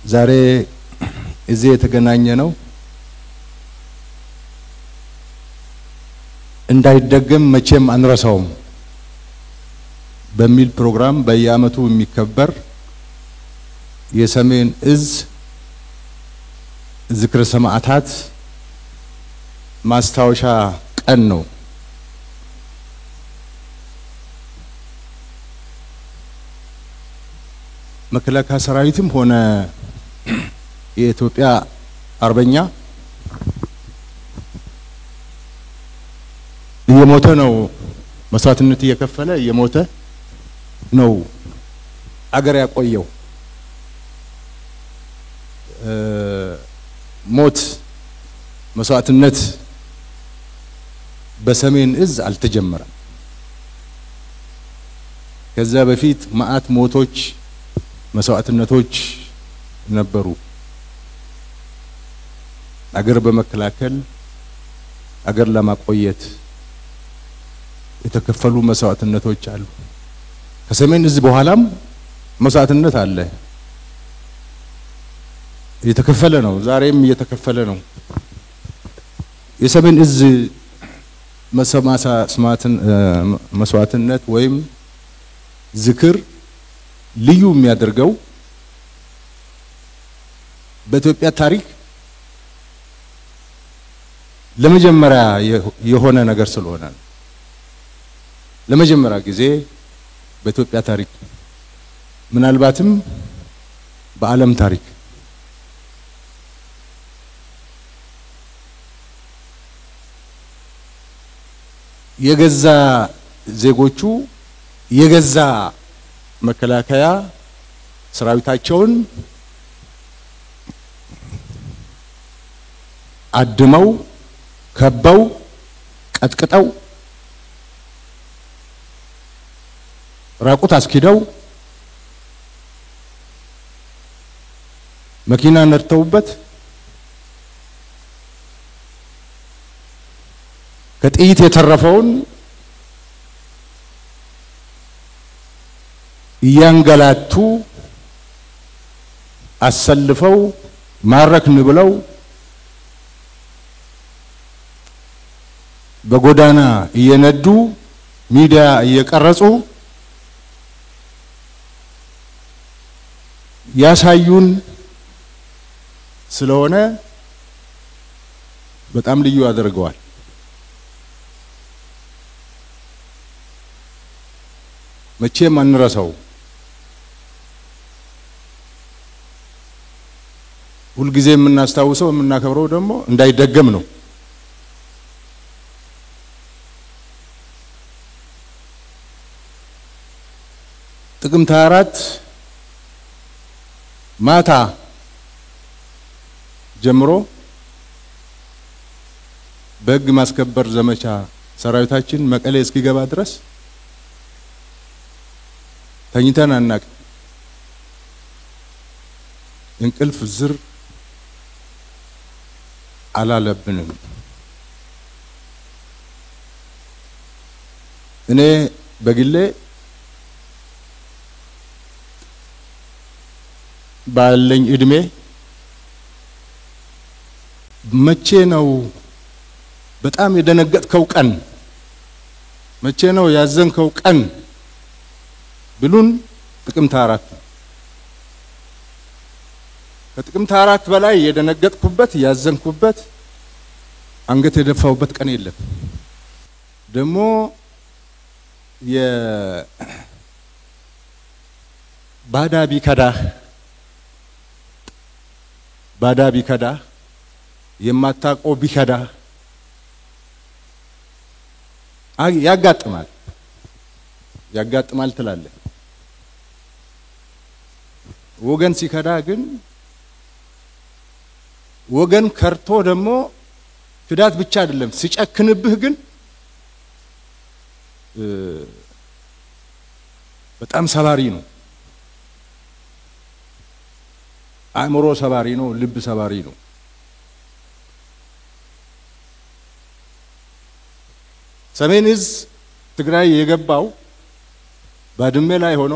ዛሬ እዚህ የተገናኘ ነው እንዳይደገም መቼም አንረሳውም በሚል ፕሮግራም በየአመቱ የሚከበር የሰሜን እዝ ዝክረ ሰማዕታት ማስታወሻ ቀን ነው። መከላከያ ሰራዊትም ሆነ የኢትዮጵያ አርበኛ እየሞተ ነው፣ መስዋዕትነት እየከፈለ እየሞተ ነው አገር ያቆየው። ሞት መስዋዕትነት በሰሜን እዝ አልተጀመረም። ከዛ በፊት ማአት ሞቶች መስዋዕትነቶች ነበሩ። አገር በመከላከል አገር ለማቆየት የተከፈሉ መስዋዕትነቶች አሉ። ከሰሜን እዝ በኋላም መስዋዕትነት አለ፣ የተከፈለ ነው፣ ዛሬም እየተከፈለ ነው። የሰሜን እዝ መስዋዕትነት ወይም ዝክር ልዩ የሚያደርገው በኢትዮጵያ ታሪክ ለመጀመሪያ የሆነ ነገር ስለሆነ ነው። ለመጀመሪያ ጊዜ በኢትዮጵያ ታሪክ ምናልባትም በዓለም ታሪክ የገዛ ዜጎቹ የገዛ መከላከያ ሰራዊታቸውን አድመው ከበው ቀጥቅጠው ራቁት አስኪደው መኪና ነርተውበት ከጥይት የተረፈውን እያንገላቱ አሰልፈው ማረክን ብለው በጎዳና እየነዱ ሚዲያ እየቀረጹ ያሳዩን ስለሆነ በጣም ልዩ ያደርገዋል። መቼም አንረሳው። ሁልጊዜ የምናስታውሰው የምናከብረው ደግሞ እንዳይደገም ነው። ጥቅምት 4 ማታ ጀምሮ በሕግ ማስከበር ዘመቻ ሰራዊታችን መቀሌ እስኪገባ ድረስ ተኝተን አናቅ። እንቅልፍ ዝር አላለብንም። እኔ በግሌ ባለኝ እድሜ መቼ ነው በጣም የደነገጥከው ቀን፣ መቼ ነው ያዘንከው ቀን ብሉን ጥቅምት 4 ከጥቅምት 4 በላይ የደነገጥኩበት ያዘንኩበት አንገት የደፋውበት ቀን የለም። ደግሞ ባዳ ቢከዳህ የማታውቀው ቢከዳህ ያጋጥማል ትላለህ። ወገን ሲከዳ ግን ወገን ከርቶ ደግሞ ክዳት ብቻ አይደለም ሲጨክንብህ ግን በጣም ሰባሪ ነው። አእምሮ ሰባሪ ነው። ልብ ሰባሪ ነው። ሰሜን ዕዝ ትግራይ የገባው ባድመ ላይ ሆኖ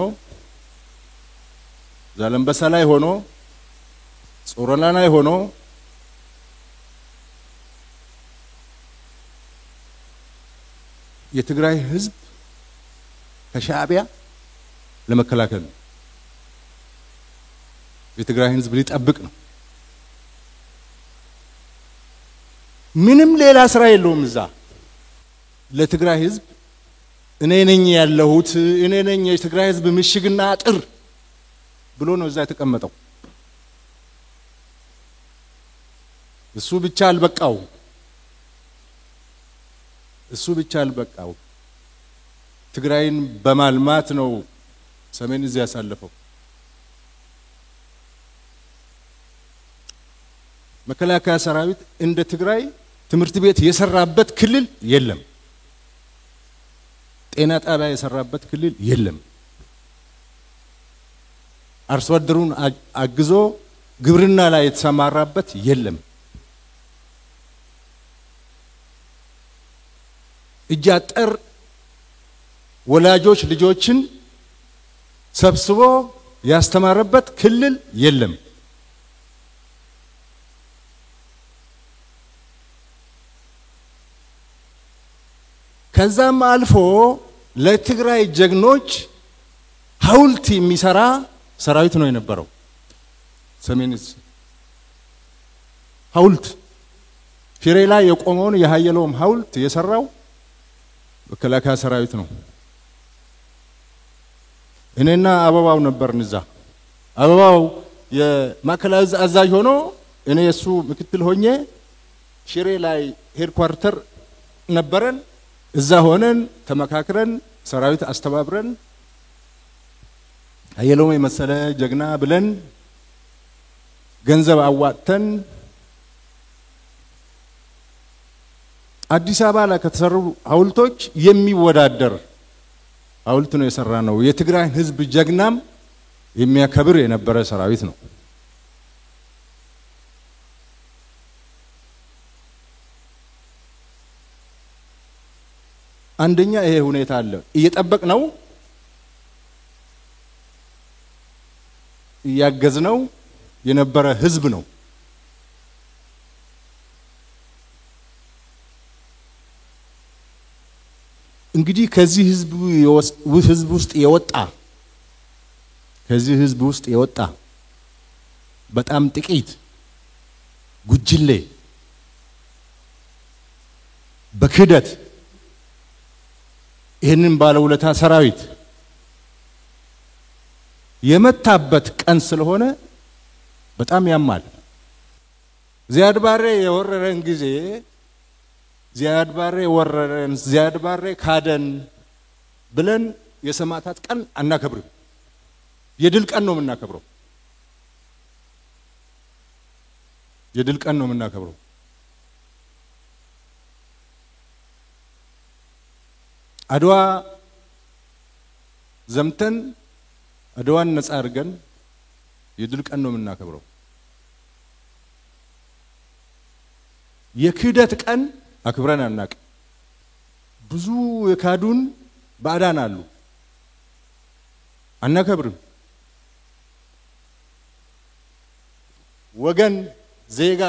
ዛላምበሳ ላይ ሆኖ ጾረና ላይ ሆኖ የትግራይ ህዝብ ከሻዕቢያ ለመከላከል ነው። የትግራይ ህዝብ ሊጠብቅ ነው። ምንም ሌላ ስራ የለውም። እዛ ለትግራይ ህዝብ እኔ ነኝ ያለሁት፣ እኔ ነኝ የትግራይ ህዝብ ምሽግና አጥር ብሎ ነው እዛ የተቀመጠው። እሱ ብቻ አልበቃው። ትግራይን በማልማት ነው ሰሜን ዕዝ ያሳለፈው። መከላከያ ሰራዊት እንደ ትግራይ ትምህርት ቤት የሰራበት ክልል የለም። ጤና ጣቢያ የሰራበት ክልል የለም። አርሶ አደሩን አግዞ ግብርና ላይ የተሰማራበት የለም። እጅ አጠር ወላጆች ልጆችን ሰብስቦ ያስተማረበት ክልል የለም። ከዛም አልፎ ለትግራይ ጀግኖች ሐውልት የሚሰራ ሰራዊት ነው የነበረው። ሰሜን ዕዝ ሐውልት ፊሬ ላይ የቆመውን የሃየሎም ሐውልት የሰራው መከላከያ ሰራዊት ነው። እኔና አበባው ነበርን እዛ። አበባው የማዕከላዊ አዛዥ ሆኖ እኔ የሱ ምክትል ሆኜ ፊሬ ላይ ሄድኳርተር ነበረን። እዛ ሆነን ተመካክረን ሰራዊት አስተባብረን ሃየሎም የመሰለ ጀግና ብለን ገንዘብ አዋጥተን አዲስ አበባ ላይ ከተሰሩ ሐውልቶች የሚወዳደር ሐውልት ነው የሰራነው። የትግራይ ህዝብ ጀግናም የሚያከብር የነበረ ሰራዊት ነው። አንደኛ ይሄ ሁኔታ አለ። እየጠበቅነው ያገዝነው የነበረ ህዝብ ነው። እንግዲህ ከዚህ ህዝብ ውስጥ የወጣ በጣም ጥቂት ጉጅሌ በክህደት ይህንን ባለውለታ ሰራዊት የመታበት ቀን ስለሆነ በጣም ያማል። ዚያድ ባሬ የወረረን ጊዜ ዚያድ ባሬ ወረረን፣ ዚያድ ባሬ ካደን ብለን የሰማዕታት ቀን አናከብርም። የድል ቀን ነው የምናከብረው። የድል ቀን ነው የምናከብረው። አድዋ ዘምተን አድዋን ነጻ አድርገን የድል ቀን ነው የምናከብረው። የክህደት ቀን አክብረን አናውቅም። ብዙ የካዱን ባዕዳን አሉ፣ አናከብርም። ወገን፣ ዜጋ፣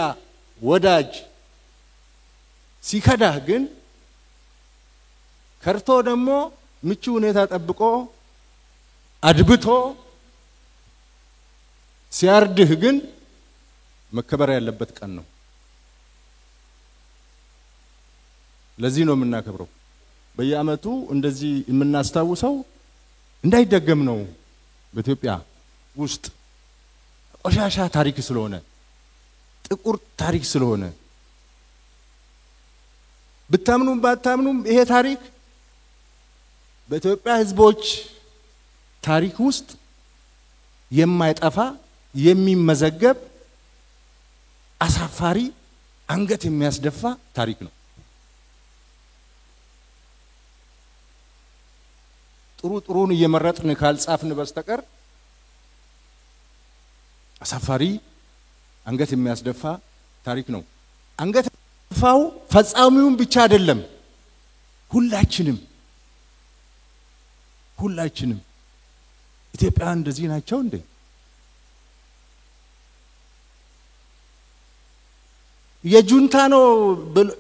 ወዳጅ ሲከዳህ ግን ከርቶ ደግሞ ምቹ ሁኔታ ጠብቆ አድብቶ ሲያርድህ ግን መከበር ያለበት ቀን ነው። ለዚህ ነው የምናከብረው። በየአመቱ እንደዚህ የምናስታውሰው እንዳይደገም ነው። በኢትዮጵያ ውስጥ ቆሻሻ ታሪክ ስለሆነ፣ ጥቁር ታሪክ ስለሆነ ብታምኑም ባታምኑም ይሄ ታሪክ በኢትዮጵያ ህዝቦች ታሪክ ውስጥ የማይጠፋ የሚመዘገብ አሳፋሪ አንገት የሚያስደፋ ታሪክ ነው። ጥሩን እየመረጥን ካልጻፍን በስተቀር አሳፋሪ አንገት የሚያስደፋ ታሪክ ነው። አንገት ደፋው ፈጻሚውን ብቻ አይደለም ሁላችንም ኢትዮጵያውያን እንደዚህ ናቸው እንዴ? የጁንታ ነው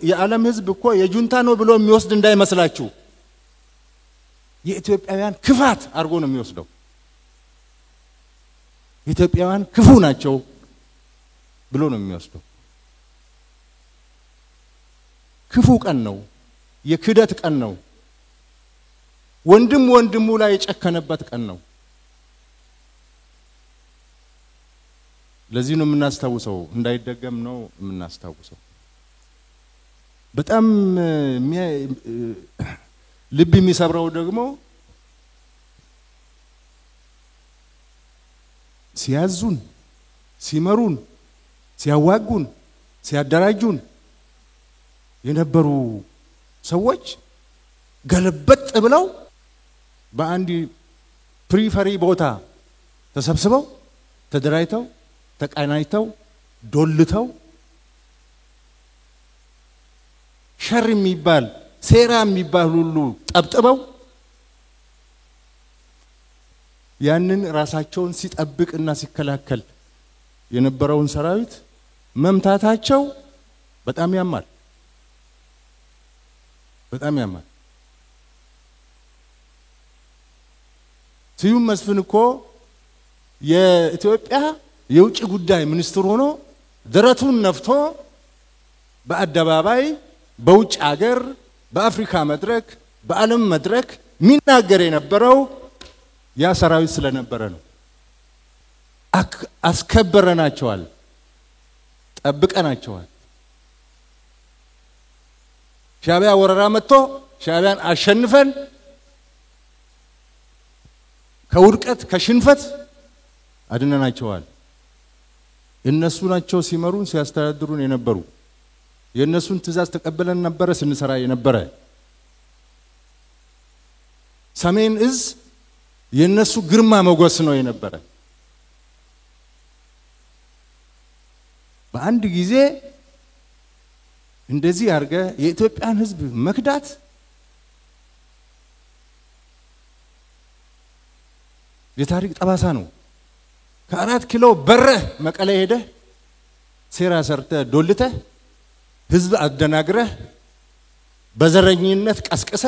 የዓለም ህዝብ እኮ የጁንታ ነው ብሎ የሚወስድ እንዳይመስላችሁ የኢትዮጵያውያን ክፋት አርጎ ነው የሚወስደው። ኢትዮጵያውያን ክፉ ናቸው ብሎ ነው የሚወስደው። ክፉ ቀን ነው፣ የክደት ቀን ነው፣ ወንድሙ ላይ የጨከነበት ቀን ነው። ለዚህ ነው የምናስተውሰው፣ እንዳይደገም ነው የምናስተውሰው። በጣም ልብ የሚሰብረው ደግሞ ሲያዙን፣ ሲመሩን፣ ሲያዋጉን፣ ሲያደራጁን የነበሩ ሰዎች ገለበጥ ብለው በአንድ ፕሪፈሪ ቦታ ተሰብስበው ተደራጅተው ተቃናይተው ዶልተው ሸር የሚባል ሴራ የሚባል ሁሉ ጠብጥበው ያንን ራሳቸውን ሲጠብቅና ሲከላከል የነበረውን ሰራዊት መምታታቸው በጣም ያማል። ስዩም መስፍን እኮ የኢትዮጵያ የውጭ ጉዳይ ሚኒስትር ሆኖ ደረቱን ነፍቶ በአደባባይ በውጭ ሀገር በአፍሪካ መድረክ በዓለም መድረክ ሚናገር የነበረው ያ ሰራዊት ስለነበረ ነው። አስከበረናቸዋል፣ ጠብቀናቸዋል። ሻዕቢያ ወረራ መጥቶ ሻዕቢያን አሸንፈን ከውድቀት ከሽንፈት አድነናቸዋል። እነሱ ናቸው ሲመሩን ሲያስተዳድሩን የነበሩ። የእነሱን ትእዛዝ ተቀበለን ነበር ስንሰራ የነበረ። ሰሜን እዝ የነሱ ግርማ ሞገስ ነው የነበረ። በአንድ ጊዜ እንደዚህ አርገ የኢትዮጵያን ህዝብ መክዳት የታሪክ ጠባሳ ነው። ከ4 ኪሎ በረህ መቀሌ ሄደ ሴራ ሰርተ ዶልተ ህዝብ አደናግረህ በዘረኝነት ቀስቅሰ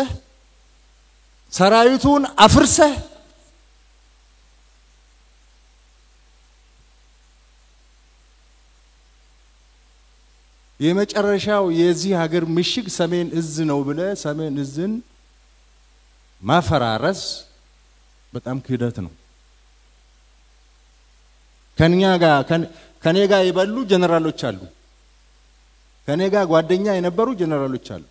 ሰራዊቱን አፍርሰ የመጨረሻው የዚህ ሀገር ምሽግ ሰሜን እዝ ነው ብለ ሰሜን እዝን ማፈራረስ በጣም ክህደት ነው። ከኔ ጋር የበሉ ጀነራሎች አሉ። ከኔ ጋር ጓደኛ የነበሩ ጀነራሎች አሉ።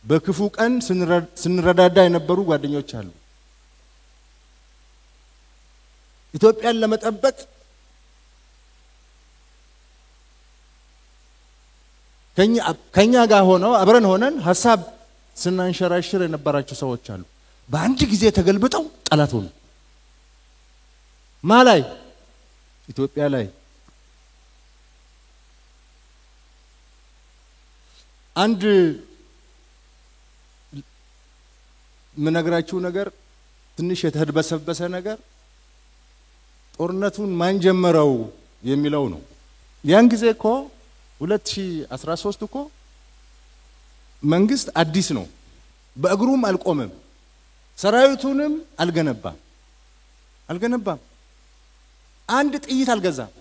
በክፉ ቀን ስንረዳዳ የነበሩ ጓደኞች አሉ። ኢትዮጵያን ለመጠበቅ ከኛ ጋር ሆነው አብረን ሆነን ሐሳብ ስናንሸራሽር የነበራቸው ሰዎች አሉ። በአንድ ጊዜ ተገልብጠው ጠላት ሆኑ። ማላይ ኢትዮጵያ ላይ አንድ ምነግራችሁ ነገር ትንሽ የተደበሰበሰ ነገር ጦርነቱን ማን ጀመረው የሚለው ነው። ያን ጊዜ እኮ 2013 እኮ መንግስት አዲስ ነው። በእግሩም አልቆመም፣ ሰራዊቱንም አልገነባም። አንድ ጥይት አልገዛም፣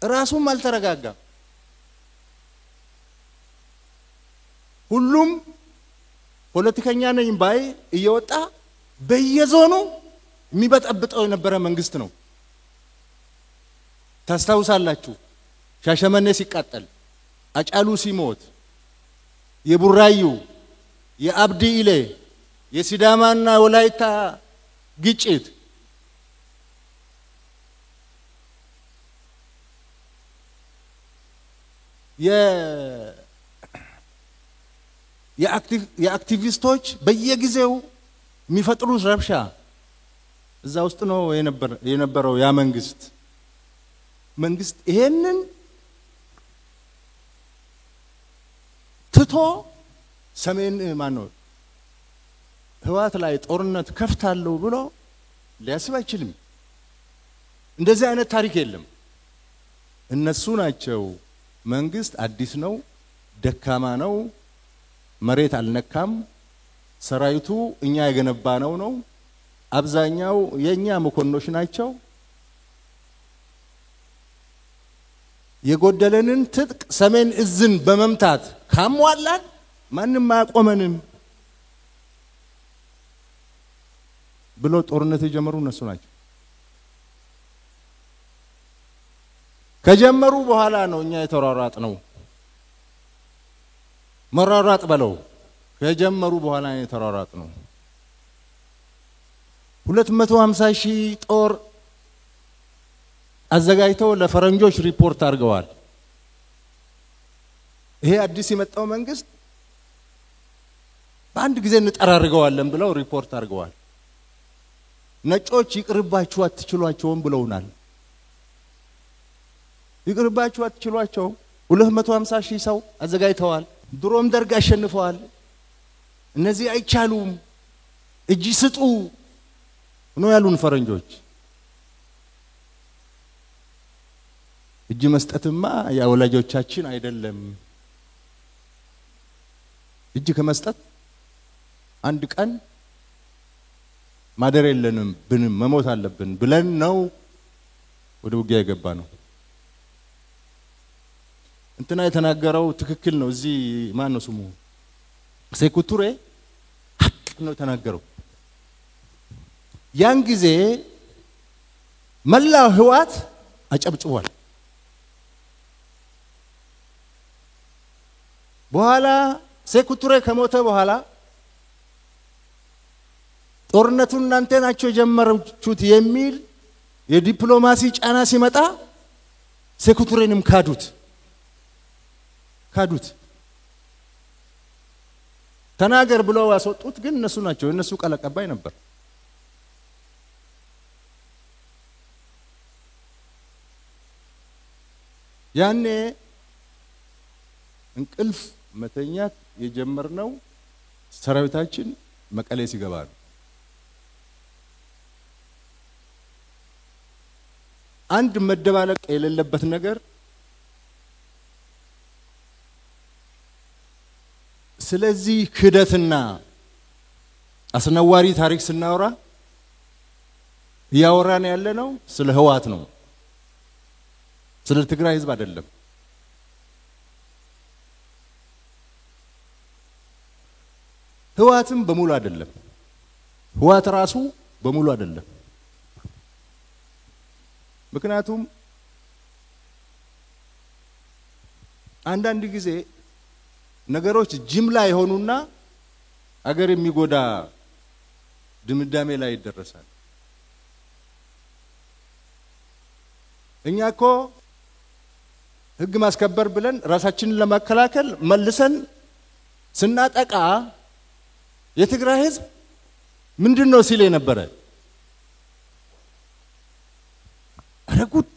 ራሱም አልተረጋጋም። ሁሉም ፖለቲከኛ ነኝ ባይ እየወጣ በየዞኑ የሚበጠብጠው የነበረ መንግስት ነው። ታስታውሳላችሁ? ሻሸመኔ ሲቃጠል፣ አጫሉ ሲሞት፣ የቡራዩ የአብዲ ኢሌ የሲዳማና ወላይታ ግጭት የአክቲቪስቶች በየጊዜው የሚፈጥሩት ረብሻ እዛ ውስጥ ነው የነበረው ያ መንግስት ይሄንን ትቶ ሰሜን ማነው ህዋት ላይ ጦርነት ከፍታለው ብሎ ሊያስብ አይችልም እንደዚህ አይነት ታሪክ የለም እነሱ ናቸው መንግስት አዲስ ነው ደካማ ነው መሬት አልነካም ሰራዊቱ እኛ የገነባነው ነው አብዛኛው የኛ መኮንኖች ናቸው የጎደለንን ትጥቅ ሰሜን እዝን በመምታት ካሟላን ማንንም ማቆመንም ብሎ ጦርነት የጀመሩ እነሱ ናቸው ከጀመሩ በኋላ ነው እኛ የተራራጥ ነው መራራጥ በለው ከጀመሩ በኋላ ነው የተራራጥ ነው 250,000 ጦር አዘጋጅተው ለፈረንጆች ሪፖርት አድርገዋል ይሄ አዲስ የመጣው መንግስት በአንድ ጊዜ እንጠራርገዋለን ብለው ሪፖርት አድርገዋል ነጮች ይቅርባችሁ አትችሏቸውም ብለውናል ይቅርባችሁ አትችሏቸው 250,000 ሰው አዘጋጅተዋል ድሮም ደርግ አሸንፈዋል እነዚህ አይቻሉም እጅ ስጡ ነው ያሉን ፈረንጆች እጅ መስጠትማ ያወላጆቻችን አይደለም እጅ ከመስጠት አንድ ቀን ማደር የለንም ብንም መሞት አለብን ብለን ነው ወደ ውጊያ የገባ ነው እንትና የተናገረው ትክክል ነው እዚህ ማን ነው ስሙ ሴኩቱሬ ሐቅ ነው ተናገረው ያን ጊዜ መላው ህዋት አጨብጭቧል በኋላ ሴኩቱሬ ከሞተ በኋላ ጦርነቱን እናንተ ናችሁ የጀመራችሁት የሚል የዲፕሎማሲ ጫና ሲመጣ ሴኩቱሬንም ካዱት ተናገር ብለው ያስወጡት ግን እነሱ ናቸው እነሱ ቀለቀባይ ነበር ያኔ እንቅልፍ መተኛት የጀመርነው ሰራዊታችን መቀሌ ሲገባ ነው አንድ መደባለቅ የሌለበት ነገር ስለዚህ ክደትና አስነዋሪ ታሪክ ስናወራ ያወራን ያለነው ስለ ህዋት ነው ስለ ትግራይ ህዝብ አይደለም ህዋትም በሙሉ አይደለም ህዋት ራሱ በሙሉ አይደለም ምክንያቱም አንዳንድ ጊዜ ነገሮች ጅምላ ይሆኑና አገር የሚጎዳ ድምዳሜ ላይ ይደረሳል እኛኮ ህግ ማስከበር ብለን ራሳችንን ለማከላከል መልሰን ስናጠቃ የትግራይ ህዝብ ምንድነው ሲል የነበረ አረጉት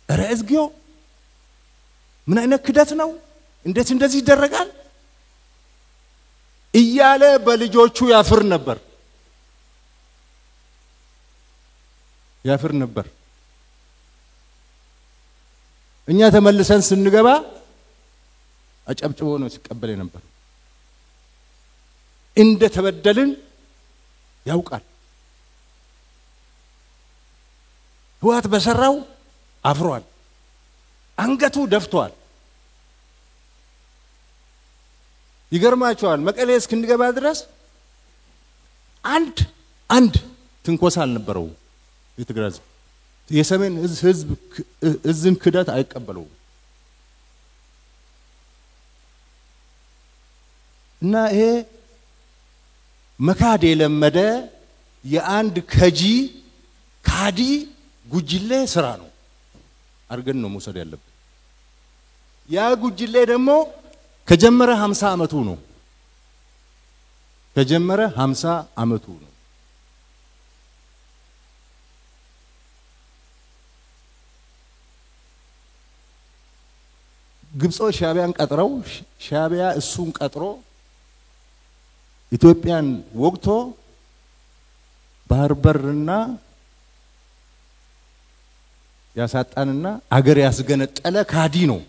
አረዝጊዮ ምን አይነት ክደት ነው እንዴት እንደዚህ ይደረጋል እያለ በልጆቹ ያፍር ነበር እኛ ተመልሰን ስንገባ አጨብጭቦ ነው ሲቀበል ነበር እንደ ተበደልን ያውቃል ህዋት በሰራው አፍሯል አንገቱ ደፍቷል ይገርማቸዋል መቀሌ እስክንገባ ድረስ አንድ ትንኮሳ አልነበረው የትግራይ ህዝብ የሰሜን ህዝብ እዝን ክደት አይቀበለው እና ይሄ መካድ የለመደ የአንድ ካዲ ጉጅሌ ስራ ነው አርገን ነው መውሰድ ያለብን ያ ጉጅሌ ደግሞ ከጀመረ 50 አመቱ ነው ከጀመረ 50 አመቱ ነው ግብጾች ሻቢያን ቀጥረው ሻቢያ እሱን ቀጥሮ ኢትዮጵያን ወግቶ ባህር በርና ያሳጣንና አገር ያስገነጠለ ካዲ ነው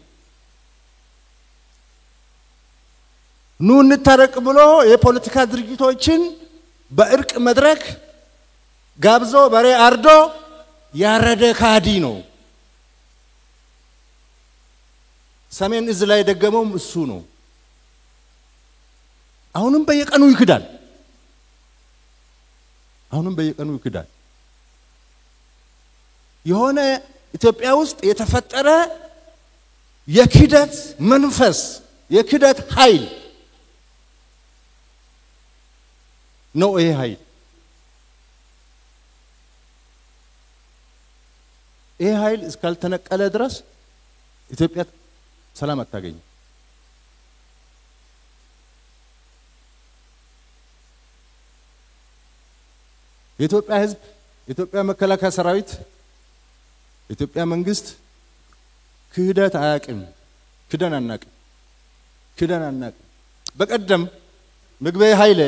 ኑ እንታረቅ ብሎ የፖለቲካ ድርጅቶችን በእርቅ መድረክ ጋብዞ በሬ አርዶ ያረደ ካዲ ነው ሰሜን እዝ ላይ ደገመው እሱ ነው አሁንም በየቀኑ ይክዳል የሆነ ኢትዮጵያ ውስጥ የተፈጠረ የክደት መንፈስ የክደት ኃይል ነው ይሄ ኃይል እስካልተነቀለ ድረስ ኢትዮጵያ ሰላም አታገኝ የኢትዮጵያ ህዝብ የኢትዮጵያ መከላከያ ሰራዊት የኢትዮጵያ መንግስት ክህደት አያውቅም ክደን አናውቅም በቀደም ምግበይ ኃይሌ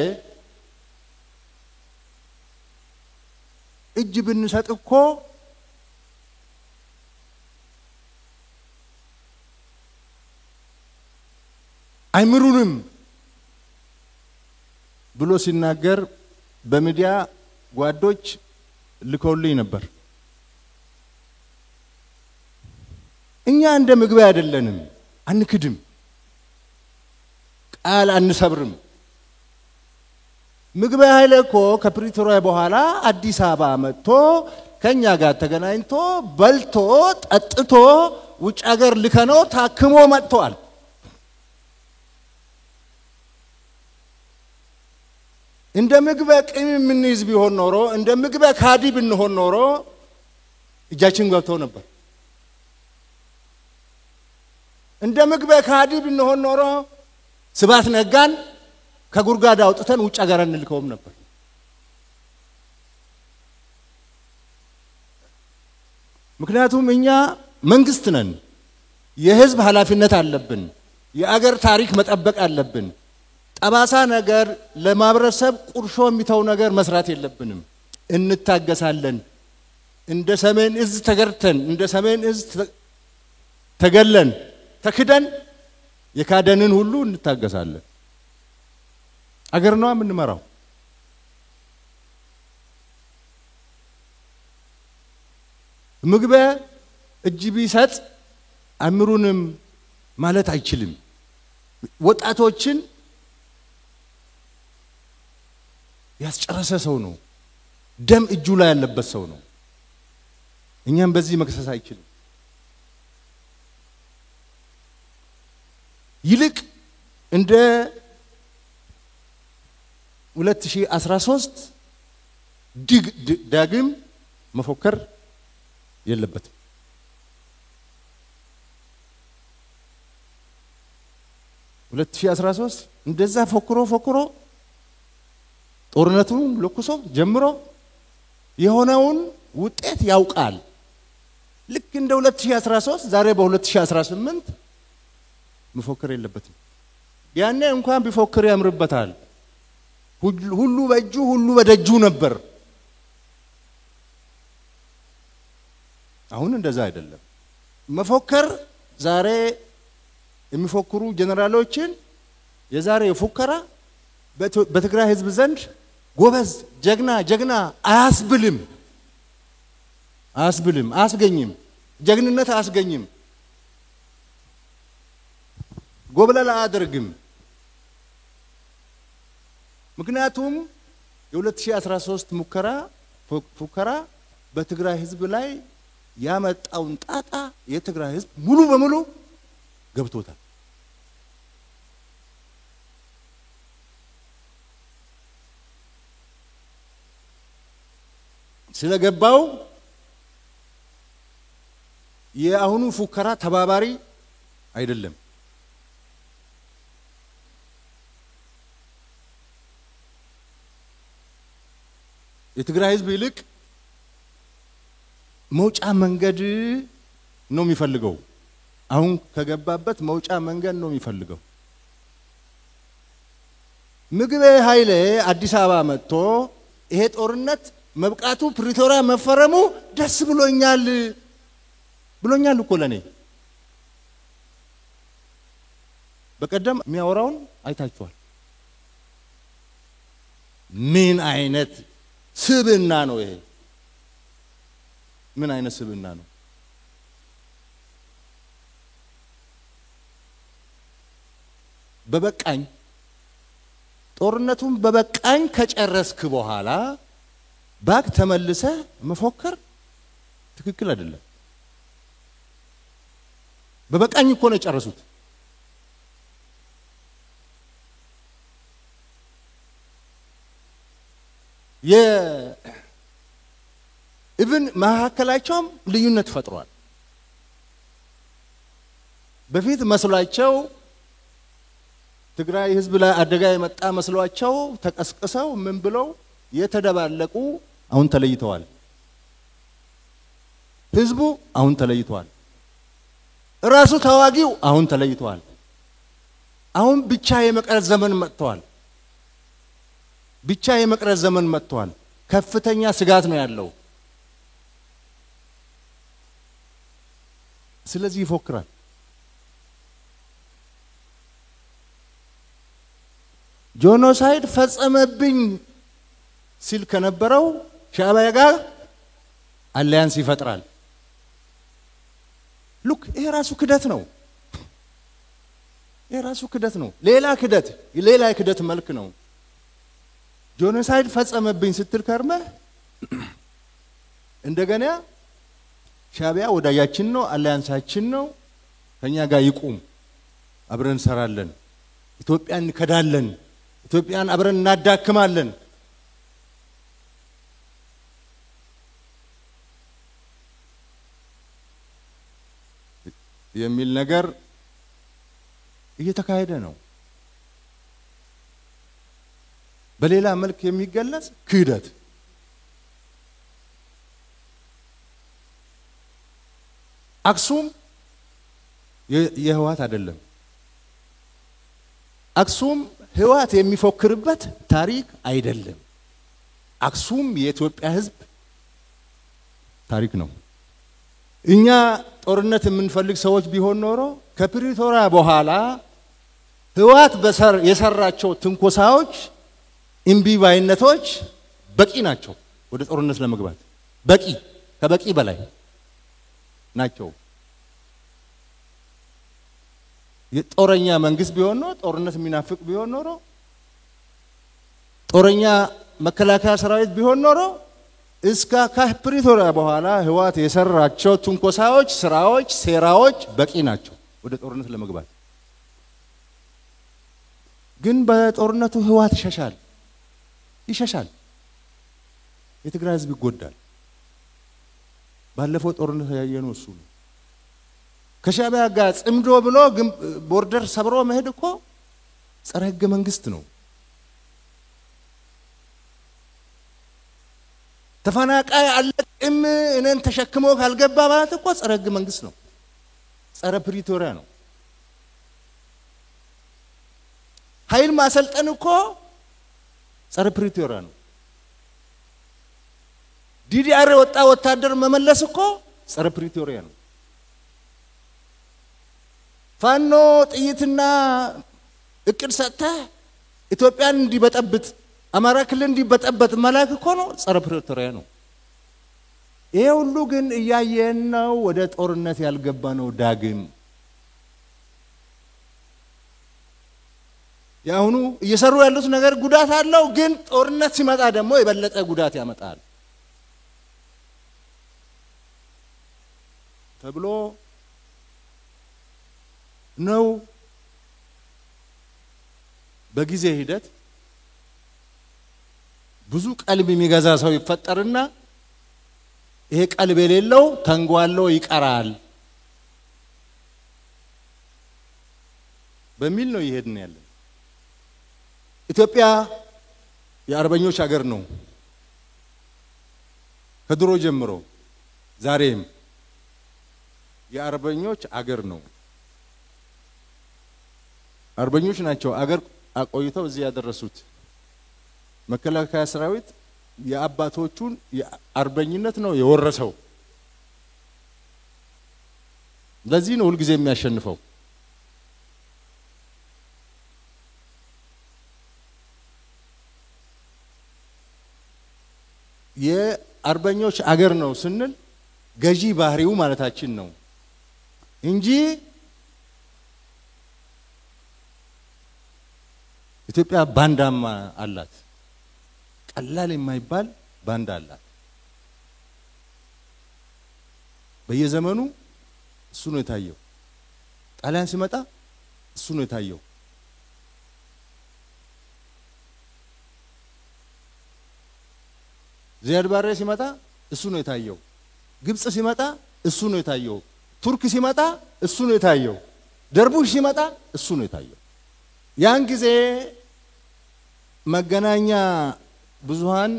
እጅ ብንሰጥ እኮ አይምሩንም ብሎ ሲናገር በሚዲያ ጓዶች ልከውልኝ ነበር እኛ እንደ ምግብ አይደለንም አንክድም ቃል አንሰብርም ምግብ ኃይለ እኮ ከፕሪቶሪያ በኋላ አዲስ አበባ መጥቶ ከኛ ጋር ተገናኝቶ በልቶ ጠጥቶ ውጭ ሀገር ልከነው ታክሞ መጥቷል እንደ ምግብ ቅም ምንይዝ ቢሆን ኖሮ እንደ ምግብ ካዲ ብንሆን ኖሮ እጃችን ገብቶ ነበር እንደ ምግብ ካዲ ብንሆን ኖሮ ስባት ነጋን ከጉርጋዳ አውጥተን ውጭ ሀገር እንልከውም ነበር ምክንያቱም እኛ መንግስት ነን የህዝብ ኃላፊነት አለብን የአገር ታሪክ መጠበቅ አለብን ጠባሳ ነገር ለማብረሰብ ቁርሾ የሚተው ነገር መስራት የለብንም እንታገሳለን እንደ ሰሜን እዝ ተገርተን እንደ ሰሜን እዝ ተገለን ተክደን የካደንን ሁሉ እንታገሳለን አገር ነው የምንመራው ምግበ እጅ ቢሰጥ አምሩንም ማለት አይችልም ወጣቶችን ያስጨረሰ ሰው ነው ደም እጁ ላይ ያለበት ሰው ነው እኛም በዚህ መክሰስ አይችልም ይልቅ እንደ 2013 ዳግም መፎከር የለበትም 2013 እንደዛ ፎክሮ ጦርነቱን ለኩሶ ጀምሮ የሆነውን ውጤት ያውቃል ልክ እንደ 2013 ዛሬ በ2018 መፎከር የለበትም ያኔ እንኳን ቢፎክር ያምርበታል ሁሉ በእጁ ሁሉ በደጁ ነበር አሁን እንደዛ አይደለም መፎከር ዛሬ የሚፎክሩ ጀነራሎችን የዛሬ ፉከራ በትግራይ ህዝብ ዘንድ ጎበዝ ጀግና አያስብልም አያስገኝም ጀግንነት አያስገኝም ጎብለላ አያደርግም ምክንያቱም የ2013 ፉከራ በትግራይ ህዝብ ላይ ያመጣውን ጣጣ የትግራይ ህዝብ ሙሉ በሙሉ ገብቶታል ስለገባው የአሁኑ ፉከራ ተባባሪ አይደለም። የትግራይ ህዝብ ይልቅ መውጫ መንገድ ነው የሚፈልገው። አሁን ከገባበት መውጫ መንገድ ነው የሚፈልገው። ምግቤ ኃይሌ አዲስ አበባ መጥቶ ይሄ ጦርነት መብቃቱ ፕሪቶሪያ መፈረሙ ደስ ብሎኛል እኮ ለኔ። በቀደም የሚያወራውን አይታችኋል። ምን አይነት ስብዕና ነው ይሄ? ምን አይነት ስብዕና ነው? በበቃኝ ጦርነቱን በበቃኝ ከጨረስክ በኋላ ባክ ተመልሰ መፎከር ትክክል አይደለም። በበቃኝ እኮ ነው የጨረሱት። ኢቭን መሐከላቸውም ልዩነት ፈጥሯል። በፊት መስሏቸው ትግራይ ህዝብ ላይ አደጋ የመጣ መስሏቸው ተቀስቅሰው ምን ብለው የተደባለቁ አሁን ተለይተዋል። ህዝቡ አሁን ተለይተዋል። ራሱ ተዋጊው አሁን ተለይተዋል። አሁን ብቻ የመቅረት ዘመን መጥቷል። ብቻ የመቅረት ዘመን መጥቷል። ከፍተኛ ስጋት ነው ያለው። ስለዚህ ይፎክራል። ጄኖሳይድ ፈጸመብኝ ሲል ከነበረው ሻዕቢያ ጋር አሊያንስ ይፈጥራል። ሉክ ይሄ ራሱ ክደት ነው። ይሄ ራሱ ክደት ነው። ሌላ ክደት መልክ ነው። ጄኖሳይድ ፈጸመብኝ ስትል ከርመህ እንደገና ሻዕቢያ ወዳጃችን ነው፣ አሊያንሳችን ነው፣ ከኛ ጋር ይቁም፣ አብረን እንሰራለን፣ ኢትዮጵያን እንከዳለን፣ ኢትዮጵያን አብረን እናዳክማለን የሚል ነገር እየተካሄደ ነው። በሌላ መልክ የሚገለጽ ክህደት። አክሱም የህወሓት አይደለም። አክሱም ህወሓት የሚፎክርበት ታሪክ አይደለም። አክሱም የኢትዮጵያ ህዝብ ታሪክ ነው። እኛ ጦርነት የምንፈልግ ሰዎች ቢሆን ኖሮ ከፕሪቶሪያ በኋላ ህወሓት የሰራቸው ትንኮሳዎች፣ እምቢባይነቶች በቂ ናቸው ወደ ጦርነት ለመግባት። በቂ ከበቂ በላይ ናቸው። የጦረኛ መንግስት ቢሆን ነው ጦርነት የሚናፍቅ ቢሆን ኖሮ ጦረኛ መከላከያ ሰራዊት ቢሆን ኖሮ እስከ ከፕሪቶሪያ በኋላ ህወሓት የሰራቸው ትንኮሳዎች፣ ስራዎች፣ ሴራዎች በቂ ናቸው ወደ ጦርነት ለመግባት። ግን በጦርነቱ ህወሓት ይሸሻል። የትግራይ ህዝብ ይጎዳል። ባለፈው ጦርነት ያየነው እሱ ነው። ከሻዕቢያ ጋር ጽምዶ ብሎ ግን ቦርደር ሰብሮ መሄድ እኮ ጸረ ህገ መንግስት ነው። ተፈናቃይ አለቅም እነን ተሸክሞ ካልገባ ማለት እኮ ጸረ ህገ መንግስት ነው። ጸረ ፕሪቶሪያ ነው። ኃይል ማሰልጠን እኮ ጸረ ፕሪቶሪያ ነው። ዲዲአር ወጣ ወታደር መመለስ እኮ ጸረ ፕሪቶሪያ ነው። ፋኖ ጥይትና እቅድ ሰጥተህ ኢትዮጵያን እንዲበጠብጥ አማራ ክልል እንዲበጠበጥ መላክ እኮ ነው ጸረ ፕሪቶሪያ ነው። ይሄ ሁሉ ግን እያየን ነው ወደ ጦርነት ያልገባ ነው። ዳግም ያሁኑ እየሰሩ ያሉት ነገር ጉዳት አለው። ግን ጦርነት ሲመጣ ደግሞ የበለጠ ጉዳት ያመጣል ተብሎ ነው። በጊዜ ሂደት ብዙ ቀልብ የሚገዛ ሰው ይፈጠርና ይሄ ቀልብ የሌለው ተንጓሎ ይቀራል። በሚል ነው ይሄድን ያለን። ኢትዮጵያ የአርበኞች ሀገር ነው ከድሮ ጀምሮ፣ ዛሬም የአርበኞች ሀገር ነው። አርበኞች ናቸው አገር አቆይተው እዚህ ያደረሱት። መከላከያ ሰራዊት የአባቶቹን የአርበኝነት ነው የወረሰው። ለዚህ ነው ሁሉ ጊዜ የሚያሸንፈው። የአርበኞች አገር ነው ስንል ገዢ ባህሪው ማለታችን ነው እንጂ ኢትዮጵያ ባንዳማ አላት። ቀላል የማይባል ባንዳ አላት። በየዘመኑ እሱ ነው የታየው። ጣሊያን ሲመጣ እሱ ነው የታየው። ዚያድ ባሬ ሲመጣ እሱ ነው የታየው። ግብጽ ሲመጣ እሱ ነው የታየው። ቱርክ ሲመጣ እሱ ነው የታየው። ደርቡሽ ሲመጣ እሱ ነው የታየው። ያን ጊዜ መገናኛ ብዙሃን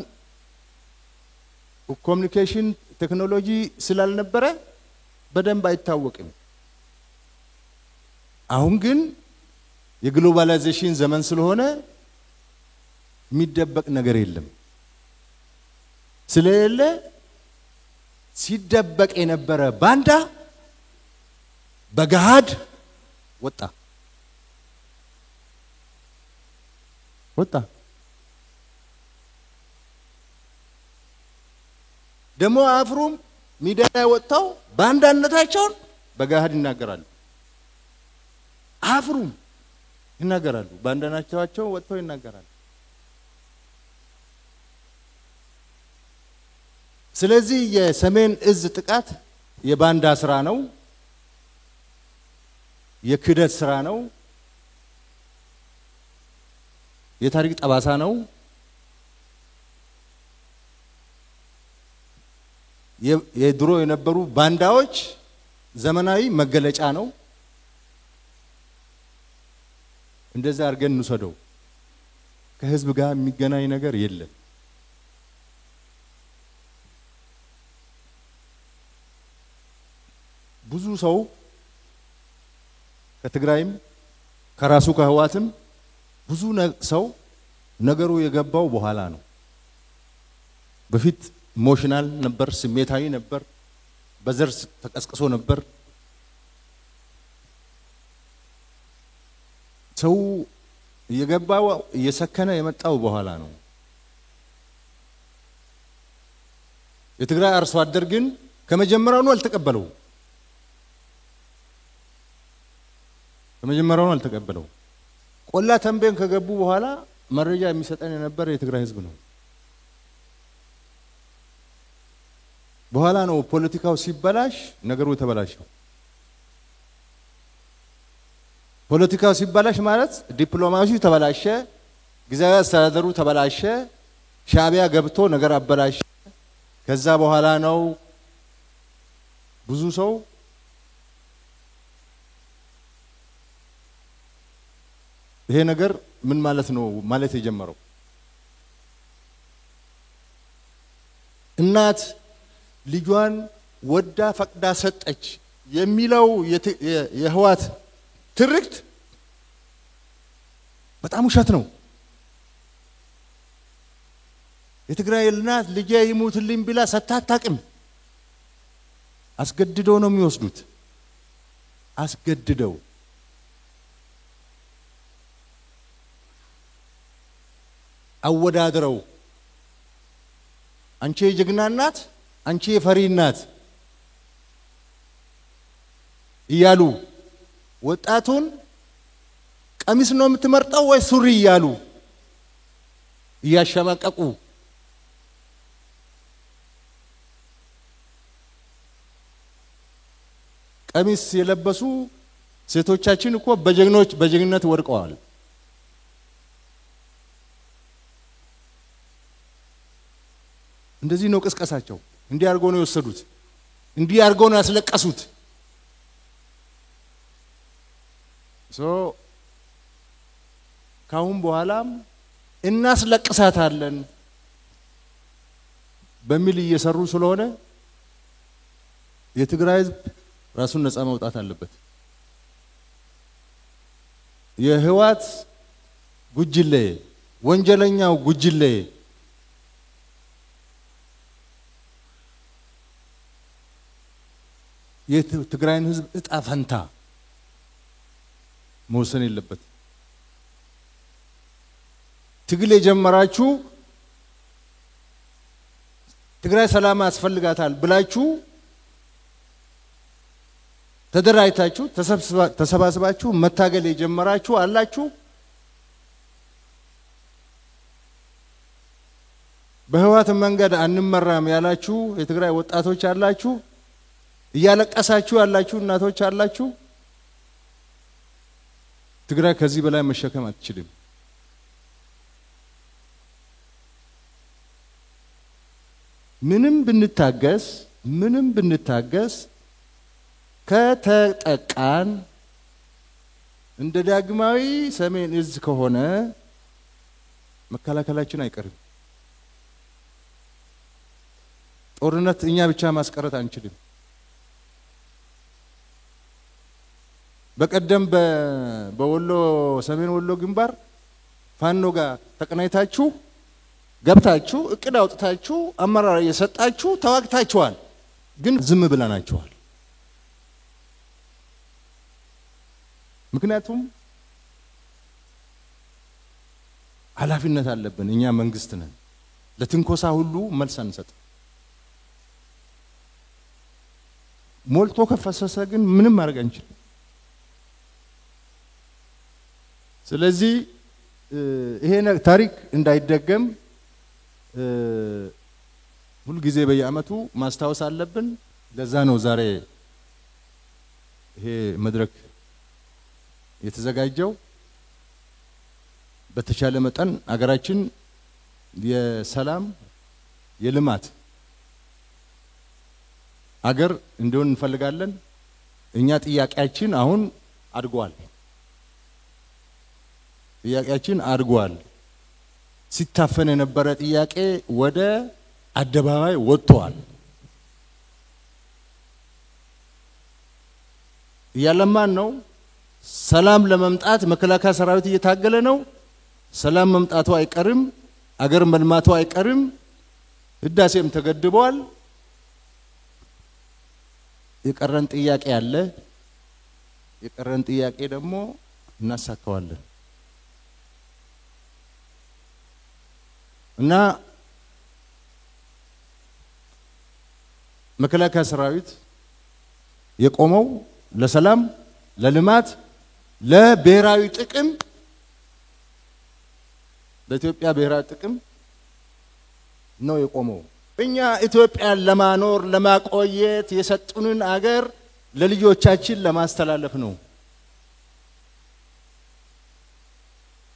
ኮሙኒኬሽን ቴክኖሎጂ ስላልነበረ በደንብ አይታወቅም። አሁን ግን የግሎባላይዜሽን ዘመን ስለሆነ የሚደበቅ ነገር የለም። ስለሌለ ሲደበቅ የነበረ ባንዳ በገሃድ ወጣ። ደሞ አፍሩም ሚዲያ ላይ ወጣው ባንዳነታቸውን በገሃድ ይናገራሉ። አፍሩም ይናገራሉ። ባንዳነታቸው ወጣው ይናገራሉ። ስለዚህ የሰሜን እዝ ጥቃት የባንዳ ስራ ነው፣ የክደት ስራ ነው፣ የታሪክ ጠባሳ ነው። የድሮ የነበሩ ባንዳዎች ዘመናዊ መገለጫ ነው። እንደዛ አርገን እንሰደው። ከህዝብ ጋር የሚገናኝ ነገር የለም። ብዙ ሰው ከትግራይም ከራሱ ከህዋትም ብዙ ሰው ነገሩ የገባው በኋላ ነው። በፊት ኢሞሽናል ነበር፣ ስሜታዊ ነበር፣ በዘር ተቀስቅሶ ነበር። ሰው የገባው እየሰከነ የመጣው በኋላ ነው። የትግራይ አርሶ አደር ግን ከመጀመሪያው አልተቀበለው። ቆላ ተንቤን ከገቡ በኋላ መረጃ የሚሰጠን የነበረ የትግራይ ህዝብ ነው። በኋላ ነው ፖለቲካው ሲበላሽ ነገሩ የተበላሸው። ፖለቲካው ሲበላሽ ማለት ዲፕሎማሲው ተበላሸ፣ ጊዜያዊ አስተዳደሩ ተበላሸ፣ ሻዕቢያ ገብቶ ነገር አበላሸ። ከዛ በኋላ ነው ብዙ ሰው ይሄ ነገር ምን ማለት ነው ማለት የጀመረው። እናት ልጇን ወዳ ፈቅዳ ሰጠች የሚለው የህዋት ትርክት በጣም ውሸት ነው። የትግራይ እናት ልጄ ይሙትልኝ ብላ ሰታታቅም። አስገድደው ነው የሚወስዱት። አስገድደው አወዳድረው አንቺ የጀግና እናት አንቺ የፈሪ እናት እያሉ ወጣቱን ቀሚስ ነው የምትመርጠው ወይ ሱሪ እያሉ እያሸማቀቁ ቀሚስ የለበሱ ሴቶቻችን እኮ በጀግንነት ወድቀዋል። እንደዚህ ነው ቅስቀሳቸው። እንዲህ አርገው ነው የወሰዱት። እንዲህ አርገው ነው ያስለቀሱት። ካሁን በኋላም እናስለቅሳታለን በሚል እየሰሩ ስለሆነ የትግራይ ህዝብ ራሱን ነፃ ማውጣት አለበት። የህዋት ጉጅሌ ወንጀለኛው ጉጅሌ የትግራይን ህዝብ እጣ ፈንታ መወሰን የለበት። ትግል የጀመራችሁ ትግራይ ሰላም ያስፈልጋታል ብላችሁ ተደራጅታችሁ ተሰባስባችሁ መታገል የጀመራችሁ አላችሁ። በህዋት መንገድ አንመራም ያላችሁ የትግራይ ወጣቶች አላችሁ። እያለቀሳችሁ ያላችሁ እናቶች አላችሁ። ትግራይ ከዚህ በላይ መሸከም አትችልም። ምንም ብንታገስ ከተጠቃን እንደ ዳግማዊ ሰሜን እዝ ከሆነ መከላከላችን አይቀርም። ጦርነት እኛ ብቻ ማስቀረት አንችልም። በቀደም በወሎ ሰሜን ወሎ ግንባር ፋኖ ጋር ተቀናይታችሁ ገብታችሁ እቅድ አውጥታችሁ አመራር የሰጣችሁ ተዋግታችኋል። ግን ዝም ብለናችኋል። ምክንያቱም ኃላፊነት አለብን። እኛ መንግስት ነን። ለትንኮሳ ሁሉ መልስ አንሰጥ። ሞልቶ ከፈሰሰ ግን ምንም ማድረግ አንችልም። ስለዚህ ይሄ ታሪክ እንዳይደገም ሁሉ ጊዜ በየአመቱ ማስታወስ አለብን። ለዛ ነው ዛሬ ይሄ መድረክ የተዘጋጀው። በተቻለ መጠን አገራችን የሰላም የልማት አገር እንዲሆን እንፈልጋለን። እኛ ጥያቄያችን አሁን አድጓል። ሲታፈን የነበረ ጥያቄ ወደ አደባባይ ወጥቷል። ያለማን ነው ሰላም ለመምጣት መከላከያ ሰራዊት እየታገለ ነው። ሰላም መምጣቱ አይቀርም። አገር መልማቱ አይቀርም። ህዳሴም ተገድቧል። የቀረን ጥያቄ አለ። የቀረን ጥያቄ ደግሞ እናሳካዋለን እና መከላከያ ሰራዊት የቆመው ለሰላም፣ ለልማት፣ ለብሔራዊ ጥቅም ለኢትዮጵያ ብሔራዊ ጥቅም ነው የቆመው። እኛ ኢትዮጵያን ለማኖር ለማቆየት የሰጡንን አገር ለልጆቻችን ለማስተላለፍ ነው።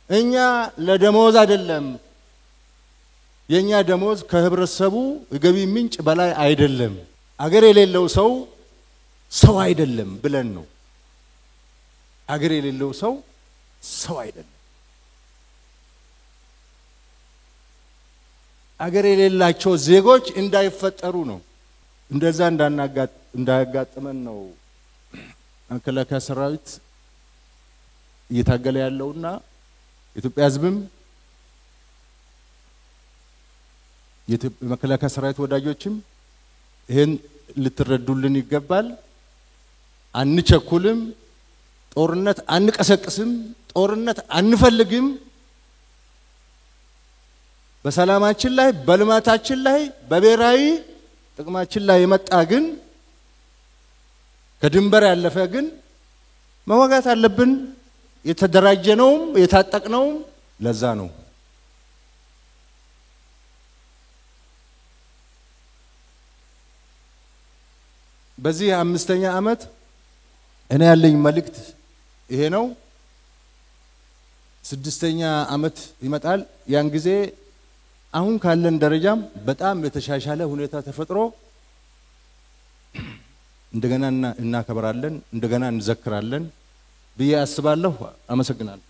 እኛ ለደሞዝ አይደለም። የኛ ደሞዝ ከህብረተሰቡ የገቢ ምንጭ በላይ አይደለም። አገር የሌለው ሰው አይደለም ብለን ነው። አገር የሌለው ሰው አይደለም። አገር የሌላቸው ዜጎች እንዳይፈጠሩ ነው። እንደዛ እንዳያጋጥመን ነው መከላከያ ሰራዊት እየታገለ ያለውና የኢትዮጵያ ህዝብም የመከላከያ ሰራዊት ወዳጆችም ይሄን ልትረዱልን ይገባል። አንቸኩልም። ጦርነት አንቀሰቅስም። ጦርነት አንፈልግም። በሰላማችን ላይ፣ በልማታችን ላይ፣ በብሔራዊ ጥቅማችን ላይ የመጣ ግን ከድንበር ያለፈ ግን መዋጋት አለብን። የተደራጀነውም የታጠቅነውም ለዛ ነው። በዚህ 5ኛ አመት እኔ ያለኝ መልእክት ይሄ ነው። 6ኛ አመት ይመጣል። ያን ጊዜ አሁን ካለን ደረጃም በጣም የተሻሻለ ሁኔታ ተፈጥሮ እንደገና እናከብራለን፣ እንደገና እንዘክራለን ብዬ አስባለሁ። አመሰግናለሁ።